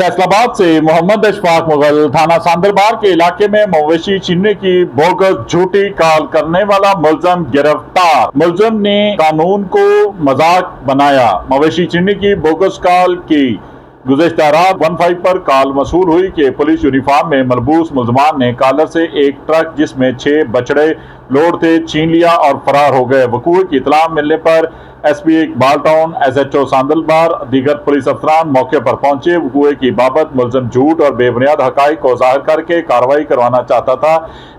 फैसलाबाद से मोहम्मद अशफाक मुगल थाना सांदरबार के इलाके में मवेशी छीनने की बोगस झूठी कॉल करने वाला मुलजम गिरफ्तार। मुलजम ने कानून को मजाक बनाया, मवेशी छीनने की बोगस कॉल की। गुज़श्ता रात 15 पर कॉल मसूल हुई कि पुलिस यूनिफॉर्म में मलबूस मुलजमान ने कॉलर से एक ट्रक जिसमें 6 बछड़े लोड थे छीन लिया और फरार हो गए। वकूए की इतला मिलने पर एसपी इकबाल टाउन, एसएचओ सांदरबार, दीगर पुलिस अफसरान मौके पर पहुंचे। वकूए की बाबत मुलजम झूठ और बेबुनियाद हकाइक को जाहिर करके कार्रवाई करवाना चाहता था।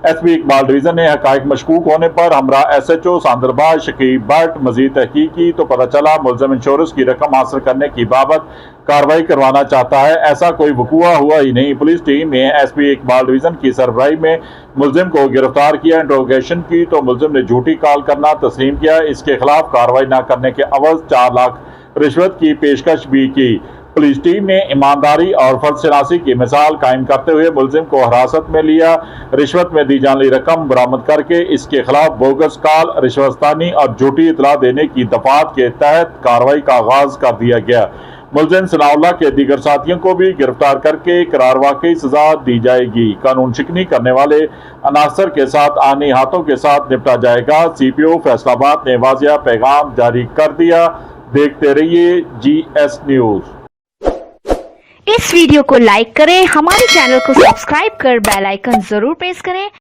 एसपी इकबाल डिवीजन ने हकाइक मशकूक होने पर हमरा एसएचओ सांदरबार शकीब भट्ट मजीद तहकीक की तो पता चला मुलजम इंश्योरेंस की रकम हासिल करने की बाबत कार्रवाई करवाना चाहता है। ऐसा कोई वकूआ हुआ ही नहीं। पुलिस टीम ने एसपी इकबाल डिवीजन की सरबराही में मुलजिम को गिरफ्तार किया। इंट्रोगेशन की तो मुलजिम ने झूठी कॉल करना तस्लीम किया। इसके खिलाफ कार्रवाई न करने के अवज 4 लाख रिश्वत की पेशकश भी की। पुलिस टीम ने ईमानदारी और फर्जशनासी की मिसाल कायम करते हुए मुलजिम को हिरासत में लिया। रिश्वत में दी जाने वाली रकम बरामद करके इसके खिलाफ बोगस कॉल, रिश्वतस्तानी और झूठी इतला देने की दफात के तहत कार्रवाई का आगाज कर दिया गया। मुलजिम सनाउल्लाह के दीगर साथियों को भी गिरफ्तार करके करार वाकई सजा दी जाएगी। कानून शिकनी करने वाले अनासर के साथ आनी हाथों के साथ निपटा जाएगा। सीपीओ फैसलाबाद ने वाजिया पैगाम जारी कर दिया। देखते रहिए GS न्यूज। इस वीडियो को लाइक करें, हमारे चैनल को सब्सक्राइब कर बेल आइकन जरूर प्रेस करें